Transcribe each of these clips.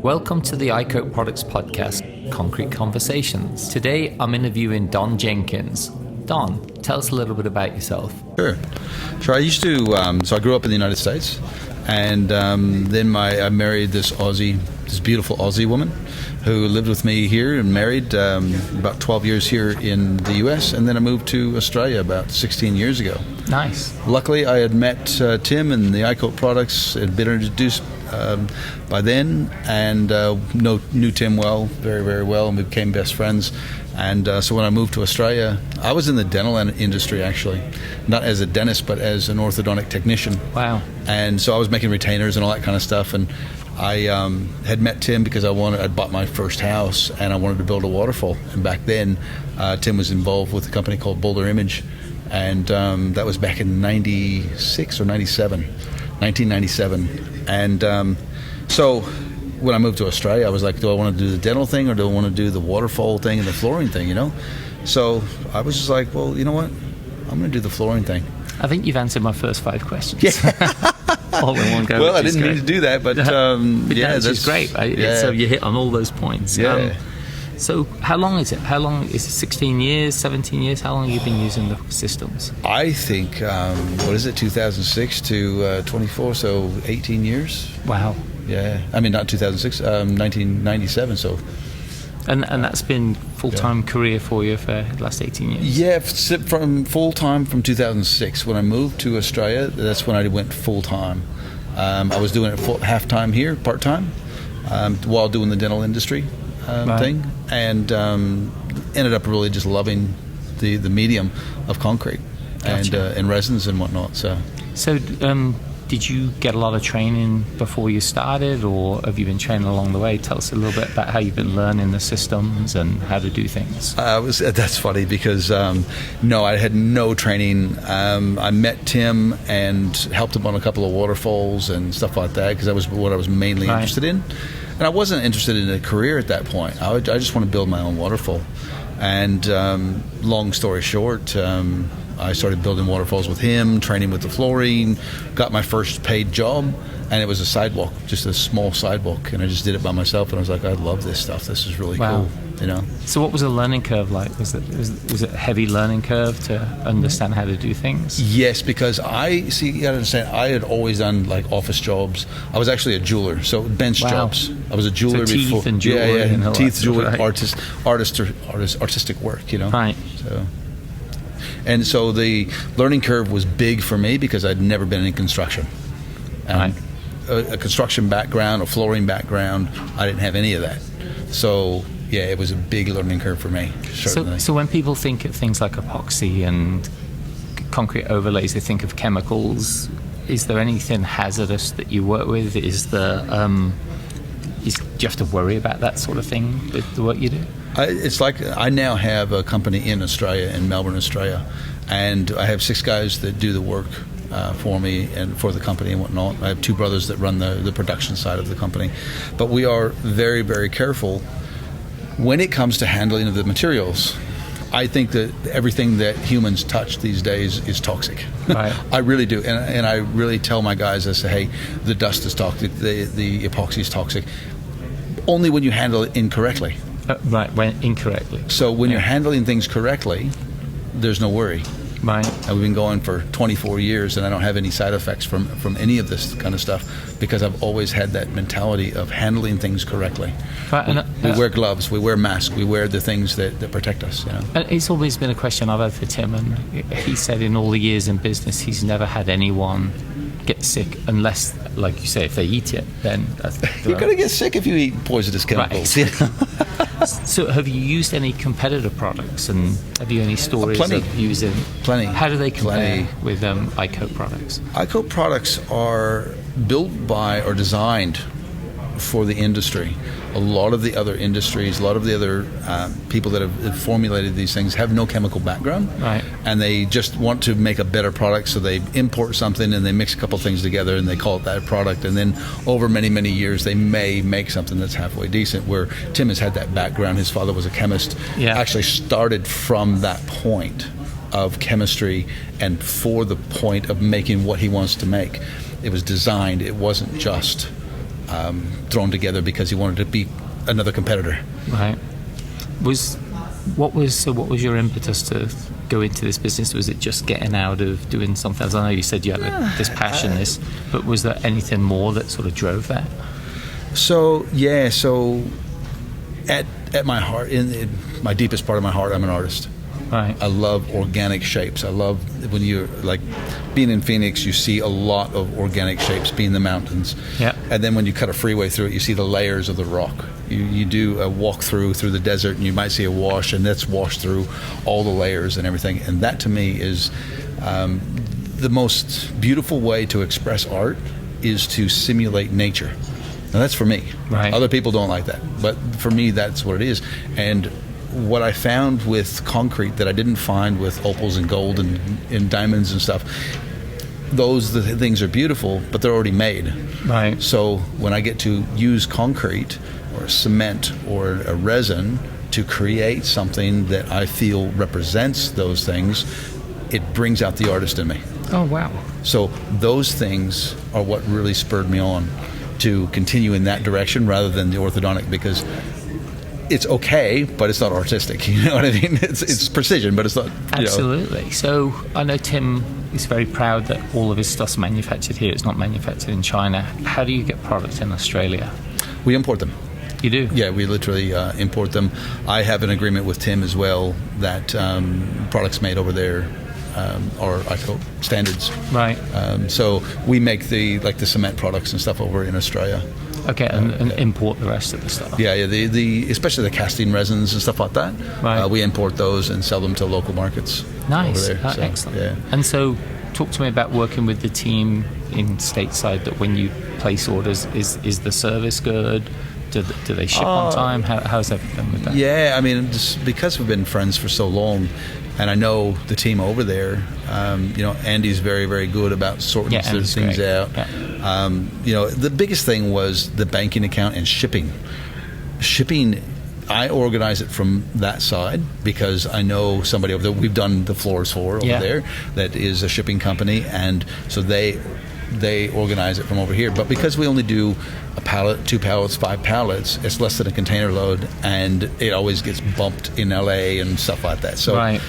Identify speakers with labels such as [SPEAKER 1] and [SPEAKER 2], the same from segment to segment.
[SPEAKER 1] Welcome to the iCoat Products Podcast, Concrete Conversations. Today I'm interviewing Don Jenkins. Don, tell us a little bit about yourself.
[SPEAKER 2] Sure. I used to, so I grew up in the United States, and then I married this beautiful Aussie woman who lived with me here and married about 12 years here in the U.S., and then I moved to Australia about 16 years ago.
[SPEAKER 1] Nice.
[SPEAKER 2] Luckily, I had met Tim and the iCoat products, had been introduced by then, and knew Tim well, very, very well, and we became best friends. And so when I moved to Australia, I was in the dental industry, actually, not as a dentist, but as an orthodontic technician.
[SPEAKER 1] Wow.
[SPEAKER 2] And so I was making retainers and all that kind of stuff, and I had met Tim because I'd bought my first house and I wanted to build a waterfall. And back then, Tim was involved with a company called Boulder Image, and that was back in 96 or 97, 1997. And so when I moved to Australia, I was like, do I want to do the dental thing or do I want to do the waterfall thing and the flooring thing, you know? So I was just like, well, you know what? I'm going to do the flooring thing.
[SPEAKER 1] I think you've answered my first 5 questions.
[SPEAKER 2] Yeah.
[SPEAKER 1] All in one go.
[SPEAKER 2] Well, I didn't mean to do that, but yeah,
[SPEAKER 1] that's great. Right?
[SPEAKER 2] Yeah.
[SPEAKER 1] So you hit on all those points.
[SPEAKER 2] Yeah.
[SPEAKER 1] So how long is it? How long is it? 16 years, 17 years? How long have you been using the systems?
[SPEAKER 2] I think, 2006 to 24, so 18 years.
[SPEAKER 1] Wow.
[SPEAKER 2] Yeah. I mean, not 2006, 1997, so.
[SPEAKER 1] And that's been full-time career for you for the last 18 years?
[SPEAKER 2] Yeah, from full-time from 2006. When I moved to Australia, that's when I went full-time. I was doing it half-time here, part-time, while doing the dental industry thing, and ended up really just loving the medium of concrete. Gotcha. and resins and whatnot. So
[SPEAKER 1] did you get a lot of training before you started, or have you been training along the way? Tell us a little bit about how you've been learning the systems and how to do things.
[SPEAKER 2] That's funny because, no, I had no training. I met Tim and helped him on a couple of waterfalls and stuff like that because that was what I was mainly interested in. And I wasn't interested in a career at that point. I just want to build my own waterfall. And long story short, I started building waterfalls with him, training with the flooring, got my first paid job, and it was a sidewalk, just a small sidewalk, and I just did it by myself, and I was like, I love this stuff. This is really cool, you know.
[SPEAKER 1] So what was the learning curve like? Was it a heavy learning curve to understand how to do things?
[SPEAKER 2] Yes, because you gotta understand, I had always done like office jobs. I was actually a jeweler, so bench jobs. I was a jeweler before.
[SPEAKER 1] Teeth and jewelry.
[SPEAKER 2] Yeah, teeth, jewelry,
[SPEAKER 1] right.
[SPEAKER 2] artistic work, you know.
[SPEAKER 1] Right.
[SPEAKER 2] And so the learning curve was big for me because I'd never been in construction.
[SPEAKER 1] Right.
[SPEAKER 2] A construction background, a flooring background, I didn't have any of that. So, yeah, it was a big learning curve for me, certainly.
[SPEAKER 1] So when people think of things like epoxy and concrete overlays, they think of chemicals. Is there anything hazardous that you work with? Do you have to worry about that sort of thing with the work you do?
[SPEAKER 2] It's like I now have a company in Australia, in Melbourne, Australia, and I have 6 guys that do the work for me and for the company and whatnot. I have 2 brothers that run the production side of the company. But we are very, very careful when it comes to handling of the materials. I think that everything that humans touch these days is toxic.
[SPEAKER 1] Right.
[SPEAKER 2] I really do. And I really tell my guys, I say, hey, the dust is toxic, the epoxy is toxic. Only when you handle it incorrectly.
[SPEAKER 1] When incorrectly.
[SPEAKER 2] So when you're handling things correctly, there's no worry.
[SPEAKER 1] Right.
[SPEAKER 2] And we've been going for 24 years, and I don't have any side effects from any of this kind of stuff because I've always had that mentality of handling things correctly.
[SPEAKER 1] Right,
[SPEAKER 2] we wear gloves, we wear masks, we wear the things that protect us. You know?
[SPEAKER 1] And it's always been a question I've had for Tim, and he said in all the years in business, he's never had anyone get sick unless, like you say, if they eat it, then
[SPEAKER 2] you're going to get sick if you eat poisonous chemicals.
[SPEAKER 1] Right. So have you used any competitor products, and have you any stories of using?
[SPEAKER 2] Plenty.
[SPEAKER 1] How do they compare with iCoat products?
[SPEAKER 2] iCoat products are built by or designed for the industry. A lot of the other industries, a lot of the other people that have formulated these things have no chemical background,
[SPEAKER 1] right?
[SPEAKER 2] And they just want to make a better product, so they import something and they mix a couple things together and they call it that product. And then over many, many years, they may make something that's halfway decent. Where Tim has had that background. His father was a chemist.
[SPEAKER 1] Yeah.
[SPEAKER 2] Actually started from that point of chemistry and for the point of making what he wants to make. It was designed. It wasn't just thrown together because he wanted to be another competitor.
[SPEAKER 1] Right. What was your impetus to go into this business? Was it just getting out of doing something else? I know you said you had this passion, but was there anything more that sort of drove that?
[SPEAKER 2] So at my heart, in my deepest part of my heart, I'm an artist.
[SPEAKER 1] Right.
[SPEAKER 2] I love organic shapes. I love when you're like being in Phoenix, you see a lot of organic shapes being the mountains.
[SPEAKER 1] Yeah.
[SPEAKER 2] And then when you cut a freeway through it, you see the layers of the rock. You do a walk through the desert, and you might see a wash, and that's washed through all the layers and everything. And that to me is the most beautiful way to express art is to simulate nature. Now that's for me.
[SPEAKER 1] Right.
[SPEAKER 2] Other people don't like that, but for me, that's what it is. And what I found with concrete that I didn't find with opals and gold and diamonds and stuff, the things are beautiful, but they're already made.
[SPEAKER 1] Right.
[SPEAKER 2] So when I get to use concrete or cement or a resin to create something that I feel represents those things, it brings out the artist in me.
[SPEAKER 1] Oh, wow.
[SPEAKER 2] So those things are what really spurred me on to continue in that direction rather than the orthodontic, because it's okay, but it's not artistic. You know what I mean? It's precision, but it's not.
[SPEAKER 1] Absolutely. So I know Tim is very proud that all of his stuff's manufactured here. It's not manufactured in China. How do you get products in Australia?
[SPEAKER 2] We import them.
[SPEAKER 1] You do?
[SPEAKER 2] Yeah, we literally import them. I have an agreement with Tim as well that products made over there are iCoat standards.
[SPEAKER 1] Right.
[SPEAKER 2] So we make the cement products and stuff over in Australia.
[SPEAKER 1] Okay, and import the rest of the stuff.
[SPEAKER 2] Yeah. The especially the casting resins and stuff like that.
[SPEAKER 1] Right.
[SPEAKER 2] We import those and sell them to local markets.
[SPEAKER 1] Nice.
[SPEAKER 2] Over there.
[SPEAKER 1] Excellent.
[SPEAKER 2] Yeah.
[SPEAKER 1] And so, talk to me about working with the team in stateside. That when you place orders, is the service good? Do they ship on time? How's everything with that?
[SPEAKER 2] Yeah, I mean, just because we've been friends for so long, and I know the team over there. Andy's very, very good about sorting things out. Yeah. The biggest thing was the banking account and shipping. Shipping, I organize it from that side because I know somebody over there. We've done the floors for over there. That is a shipping company, and so they organize it from over here. But because we only do a pallet, 2 pallets, 5 pallets, it's less than a container load, and it always gets bumped in LA and stuff like that. So,
[SPEAKER 1] right.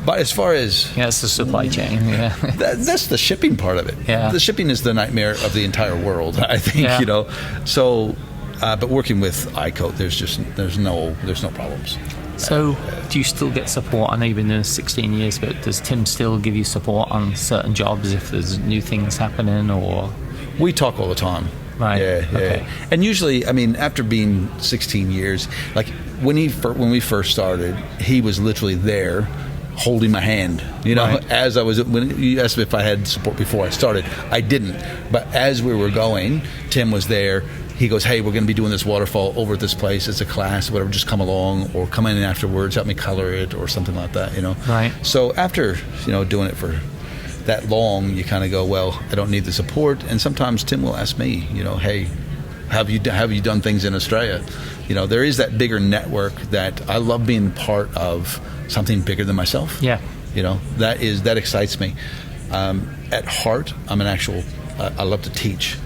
[SPEAKER 2] But as far as
[SPEAKER 1] it's the supply chain. Yeah,
[SPEAKER 2] that's the shipping part of it.
[SPEAKER 1] Yeah,
[SPEAKER 2] the shipping is the nightmare of the entire world. I think So, but working with iCoat, there's no problems.
[SPEAKER 1] So, do you still get support? I know you've been doing this 16 years, but does Tim still give you support on certain jobs if there's new things happening, or?
[SPEAKER 2] We talk all the time.
[SPEAKER 1] Right.
[SPEAKER 2] Yeah.
[SPEAKER 1] Okay.
[SPEAKER 2] And usually, I mean, after being 16 years, like when we first started, he was literally there, holding my hand.
[SPEAKER 1] Right.
[SPEAKER 2] As I was. When you asked me if I had support before I started, I didn't. But as we were going, Tim was there. He goes, "Hey, we're going to be doing this waterfall over at this place. It's a class, whatever. Just come along, or come in afterwards, help me color it, or something like that."
[SPEAKER 1] Right.
[SPEAKER 2] So after doing it for that long, you kind of go, well, I don't need the support. And sometimes Tim will ask me, hey, have you done things in Australia? There is that bigger network that I love being part of something bigger than myself.
[SPEAKER 1] Yeah.
[SPEAKER 2] That excites me. At heart, I'm I love to teach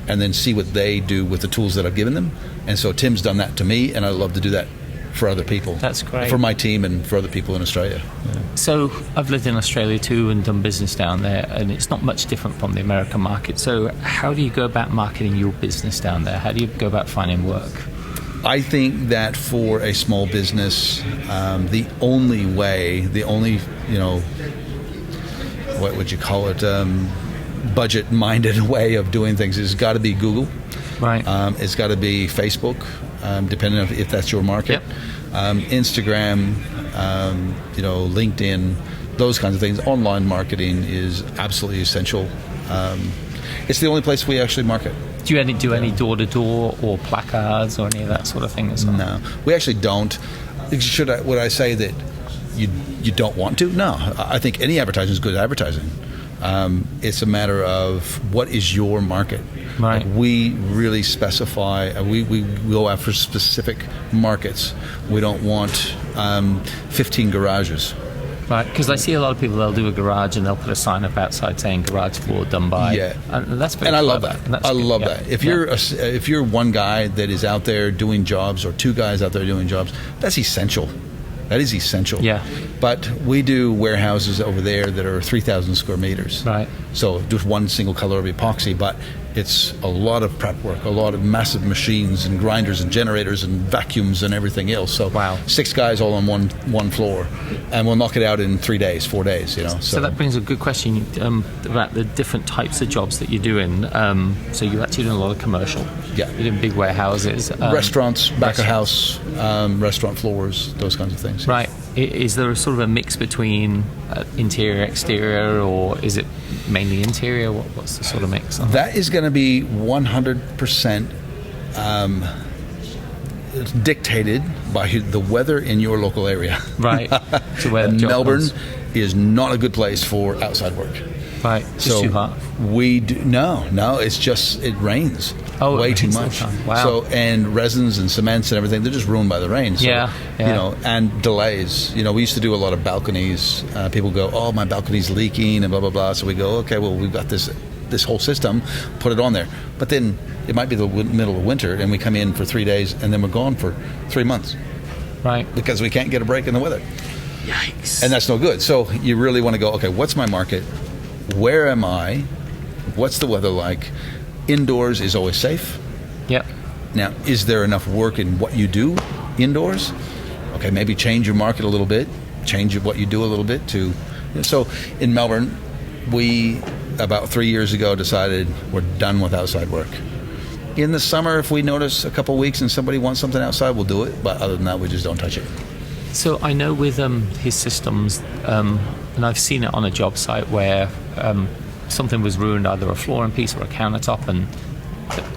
[SPEAKER 2] and then see what they do with the tools that I've given them. And so Tim's done that to me, and I love to do that for other people.
[SPEAKER 1] That's great.
[SPEAKER 2] For my team and for other people in Australia. Yeah.
[SPEAKER 1] So I've lived in Australia too and done business down there, and it's not much different from the American market. So how do you go about marketing your business down there? How do you go about finding work?
[SPEAKER 2] I think that for a small business, the only what would you call it, budget-minded way of doing things has got to be Google.
[SPEAKER 1] Right.
[SPEAKER 2] It's got to be Facebook, depending on if that's your market.
[SPEAKER 1] Yep.
[SPEAKER 2] Instagram, LinkedIn, those kinds of things. Online marketing is absolutely essential. It's the only place we actually market.
[SPEAKER 1] Do you do any door-to-door or placards or any of that sort of thing as well?
[SPEAKER 2] No, we actually don't. Would I say that you don't want to? No, I think any advertising is good advertising. It's a matter of what is your market.
[SPEAKER 1] Right.
[SPEAKER 2] Like we really specify. We go after specific markets. We don't want 15 garages.
[SPEAKER 1] Right, because I see a lot of people, they'll do a garage and they'll put a sign up outside saying garage floor done by.
[SPEAKER 2] Yeah.
[SPEAKER 1] And that's very
[SPEAKER 2] And I love
[SPEAKER 1] clever.
[SPEAKER 2] that. I love that. If you're one guy that is out there doing jobs, or two guys out there doing jobs, that's essential. That is essential.
[SPEAKER 1] Yeah.
[SPEAKER 2] But we do warehouses over there that are 3,000 square meters.
[SPEAKER 1] Right.
[SPEAKER 2] So just one single color of epoxy, but it's a lot of prep work, a lot of massive machines and grinders and generators and vacuums and everything else. So
[SPEAKER 1] wow.
[SPEAKER 2] 6 guys all on one floor, and we'll knock it out in 3 days, 4 days.
[SPEAKER 1] So that brings a good question about the different types of jobs that you're doing. So you're actually doing a lot of commercial.
[SPEAKER 2] Yeah.
[SPEAKER 1] You're doing big warehouses.
[SPEAKER 2] Restaurants, back of house, restaurant floors, those kinds of things.
[SPEAKER 1] Right. Is there a sort of a mix between interior, exterior, or is it mainly interior? What's the sort of mix?
[SPEAKER 2] That is going to be 100% dictated by the weather in your local area.
[SPEAKER 1] Right. So where
[SPEAKER 2] Melbourne is not a good place for outside work.
[SPEAKER 1] Right. Just too hot.
[SPEAKER 2] No. It's just it rains.
[SPEAKER 1] Oh,
[SPEAKER 2] way too much.
[SPEAKER 1] Wow.
[SPEAKER 2] So, and resins and cements and everything, they're just ruined by the rain. So,
[SPEAKER 1] yeah.
[SPEAKER 2] You know, and delays. You know, we used to do a lot of balconies. People go, "Oh, my balcony's leaking," and blah blah blah. So we go, "Okay, well, we've got this whole system. Put it on there." But then it might be the middle of winter, and we come in for 3 days, and then we're gone for 3 months.
[SPEAKER 1] Right.
[SPEAKER 2] Because we can't get a break in the weather.
[SPEAKER 1] Yikes.
[SPEAKER 2] And that's no good. So you really want to go, okay, what's my market? Where am I? What's the weather like? Indoors is always safe.
[SPEAKER 1] Yep.
[SPEAKER 2] Now, is there enough work in what you do indoors? Okay, maybe change your market a little bit, change what you do a little bit to. So in Melbourne, we about 3 years ago decided we're done with outside work. In the summer, if we notice a couple of weeks and somebody wants something outside, we'll do it. But other than that, we just don't touch it.
[SPEAKER 1] So I know with his systems, and I've seen it on a job site where something was ruined, either a flooring piece or a countertop, and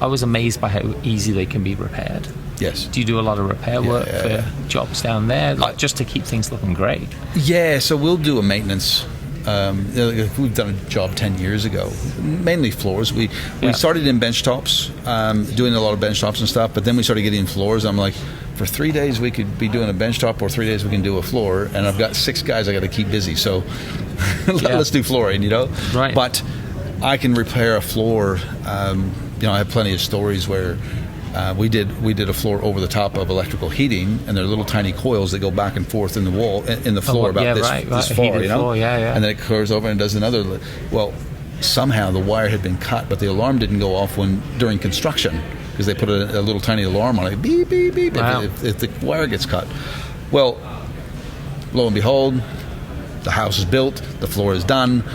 [SPEAKER 1] I was amazed by how easy they can be repaired.
[SPEAKER 2] Yes.
[SPEAKER 1] Do you do a lot of repair work for jobs down there, just to keep things looking great?
[SPEAKER 2] Yeah, so we'll do a maintenance. We've done a job 10 years ago, mainly floors. We started in bench tops, doing a lot of bench tops and stuff, but then we started getting floors. I'm like, for 3 days we could be doing a bench top, or 3 days we can do a floor, and I've got 6 guys I got to keep busy, so let's do flooring, you know?
[SPEAKER 1] Right.
[SPEAKER 2] But I can repair a floor. You know, I have plenty of stories where we did a floor over the top of electrical heating, and there are little tiny coils that go back and forth in the wall, in the floor, this far, you know?
[SPEAKER 1] Floor,
[SPEAKER 2] And then it curves over and does another. Well, somehow the wire had been cut, but the alarm didn't go off during construction, because they put a little tiny alarm on it, beep, beep, beep,
[SPEAKER 1] wow.
[SPEAKER 2] if the wire gets cut. Well, lo and behold, the house is built, the floor is done,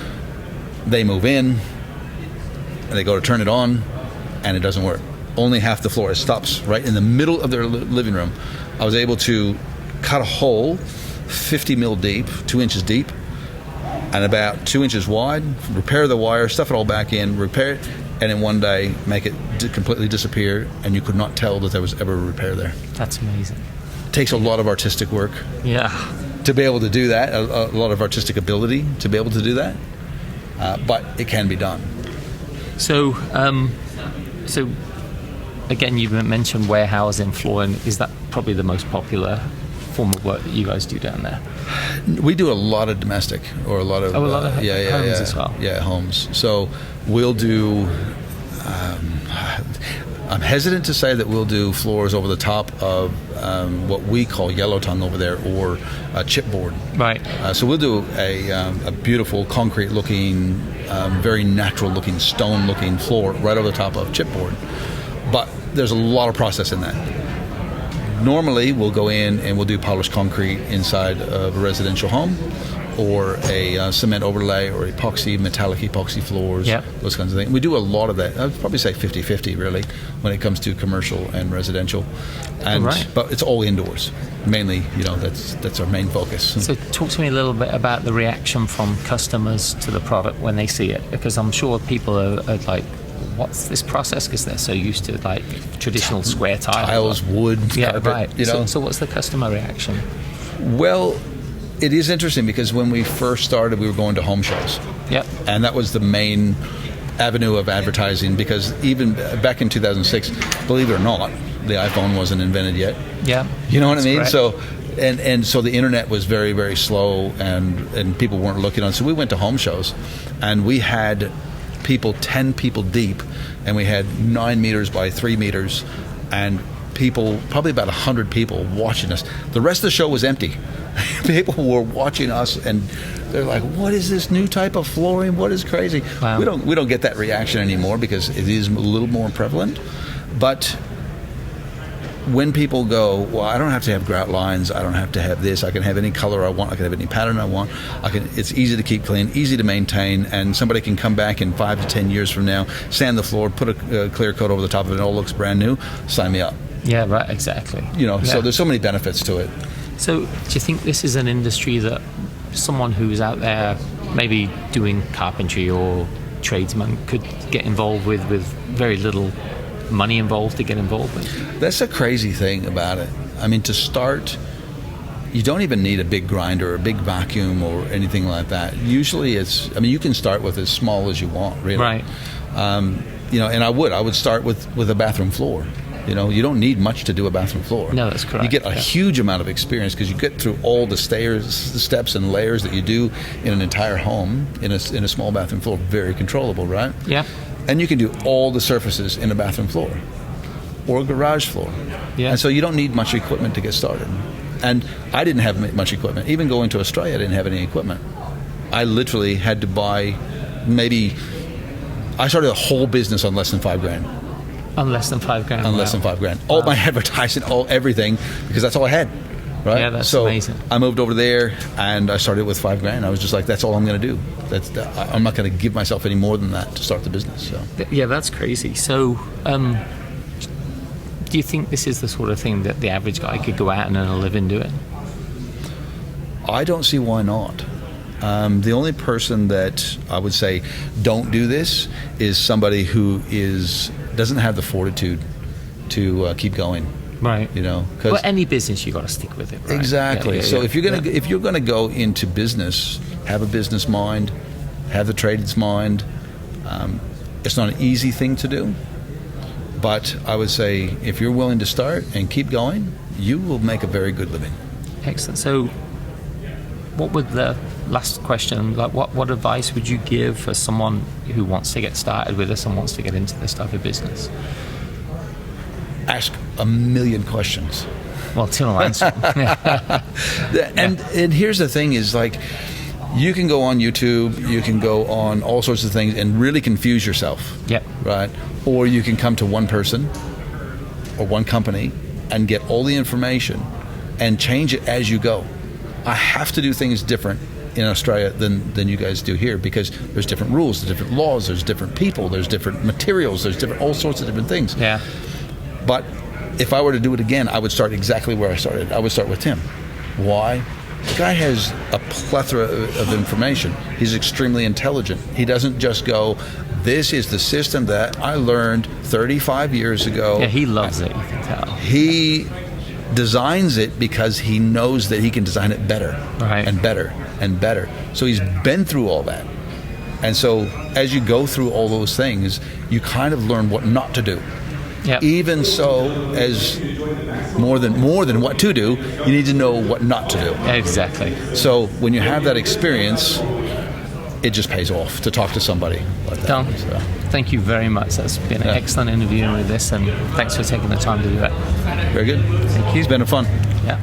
[SPEAKER 2] they move in, and they go to turn it on, and it doesn't work. Only half the floor. It stops right in the middle of their living room. I was able to cut a hole 50 mil deep, 2 inches deep, and about 2 inches wide, repair the wire, stuff it all back in, repair it, and in one day make it completely disappear, and you could not tell that there was ever a repair there.
[SPEAKER 1] That's amazing.
[SPEAKER 2] It takes a lot of artistic work.
[SPEAKER 1] Yeah.
[SPEAKER 2] To be able to do that, a lot of artistic ability to be able to do that, but it can be done.
[SPEAKER 1] So again, you mentioned warehousing, flooring. Is that probably the most popular form of work that you guys do down there?
[SPEAKER 2] We do a lot of domestic, or a lot of
[SPEAKER 1] homes as well.
[SPEAKER 2] Yeah, homes. So we'll do. I'm hesitant to say that we'll do floors over the top of what we call yellow tongue over there, or chipboard.
[SPEAKER 1] Right.
[SPEAKER 2] So we'll do a beautiful concrete-looking, very natural-looking, stone-looking floor right over the top of chipboard. But there's a lot of process in that. Normally, we'll go in and we'll do polished concrete inside of a residential home, or a cement overlay, or epoxy, metallic epoxy floors, those kinds of things. We do a lot of that. I'd probably say 50-50, really, when it comes to commercial and residential. And, but it's all indoors. Mainly, you know, that's our main focus.
[SPEAKER 1] So talk to me a little bit about the reaction from customers to the product when they see it, because I'm sure people are like, what's this process? Because they're so used to like traditional square
[SPEAKER 2] tiles, wood, carpet,
[SPEAKER 1] right.
[SPEAKER 2] You know.
[SPEAKER 1] So what's the customer reaction?
[SPEAKER 2] Well, it is interesting, because when we first started, we were going to home shows.
[SPEAKER 1] Yep.
[SPEAKER 2] And that was the main avenue of advertising, because even back in 2006, believe it or not, the iPhone wasn't invented yet.
[SPEAKER 1] Yeah.
[SPEAKER 2] You know what I mean?
[SPEAKER 1] Correct.
[SPEAKER 2] So And so the internet was very, very slow, and people weren't looking on. So we went to home shows, and we had people, 10 people deep, and we had 9 meters by 3 meters, and people, probably about 100 people watching us. The rest of the show was empty. People were watching us, and they're like, "What is this new type of flooring? What is crazy?"
[SPEAKER 1] Wow.
[SPEAKER 2] We don't get that reaction anymore because it is a little more prevalent, but when people go, well, I don't have to have grout lines, I don't have to have this, I can have any color I want, I can have any pattern I want, it's easy to keep clean, easy to maintain, and somebody can come back in 5 to 10 years from now, sand the floor, put a clear coat over the top of it, and it all looks brand new, sign me up.
[SPEAKER 1] Yeah, right, exactly.
[SPEAKER 2] So there's so many benefits to it.
[SPEAKER 1] So do you think this is an industry that someone who's out there maybe doing carpentry or tradesman could get involved with very little money involved to get involved with?
[SPEAKER 2] That's the crazy thing about it. I mean, to start, you don't even need a big grinder or a big vacuum or anything like that. Usually you can start with as small as you want, really.
[SPEAKER 1] Right.
[SPEAKER 2] And I would start with a bathroom floor. You don't need much to do a bathroom floor.
[SPEAKER 1] No, that's correct.
[SPEAKER 2] You get a huge amount of experience because you get through all the steps and layers that you do in an entire home in a small bathroom floor. Very controllable, right?
[SPEAKER 1] Yeah.
[SPEAKER 2] And you can do all the surfaces in a bathroom floor or a garage floor.
[SPEAKER 1] Yeah.
[SPEAKER 2] And so you don't need much equipment to get started. And I didn't have much equipment. Even going to Australia, I didn't have any equipment. I literally had to buy I started a whole business on less than $5,000.
[SPEAKER 1] On less than $5,000.
[SPEAKER 2] On less than $5,000. All my advertising, everything, because that's all I had. Right?
[SPEAKER 1] Yeah, that's amazing.
[SPEAKER 2] I moved over there and I started with $5,000. I was just like, that's all I'm going to do. I'm not going to give myself any more than that to start the business. So.
[SPEAKER 1] Yeah, that's crazy. So, do you think this is the sort of thing that the average guy could go out and earn a living doing?
[SPEAKER 2] I don't see why not. The only person that I would say don't do this is somebody who doesn't have the fortitude to keep going.
[SPEAKER 1] Right.
[SPEAKER 2] Well,
[SPEAKER 1] any business you got to stick with it. Right?
[SPEAKER 2] Exactly. So if you're gonna go into business, have a business mind, have the trader's mind. It's not an easy thing to do, but I would say if you're willing to start and keep going, you will make a very good living.
[SPEAKER 1] Excellent. So, what would the last question, like what advice would you give for someone who wants to get started with this and wants to get into this type of business?
[SPEAKER 2] Ask a million questions.
[SPEAKER 1] Well, till I answer.
[SPEAKER 2] And here's the thing is, like, you can go on YouTube, you can go on all sorts of things and really confuse yourself.
[SPEAKER 1] Yep.
[SPEAKER 2] Right? Or you can come to one person or one company and get all the information and change it as you go. I have to do things different in Australia than you guys do here because there's different rules, there's different laws, there's different people, there's different materials, there's all sorts of different things.
[SPEAKER 1] Yeah.
[SPEAKER 2] But if I were to do it again, I would start exactly where I started. I would start with Tim. Why? The guy has a plethora of information. He's extremely intelligent. He doesn't just go, this is the system that I learned 35 years ago.
[SPEAKER 1] Yeah, he loves it, you can tell.
[SPEAKER 2] He designs it because he knows that he can design it better and better and better. So he's been through all that. And so as you go through all those things, you kind of learn what not to do.
[SPEAKER 1] Yep.
[SPEAKER 2] Even so, as more than what to do, you need to know what not to do.
[SPEAKER 1] Exactly.
[SPEAKER 2] So when you have that experience, it just pays off to talk to somebody like that.
[SPEAKER 1] Don, thank you very much. That's been an excellent interview with this, and thanks for taking the time to do that.
[SPEAKER 2] Very good.
[SPEAKER 1] Thank you.
[SPEAKER 2] It's been fun.
[SPEAKER 1] Yeah.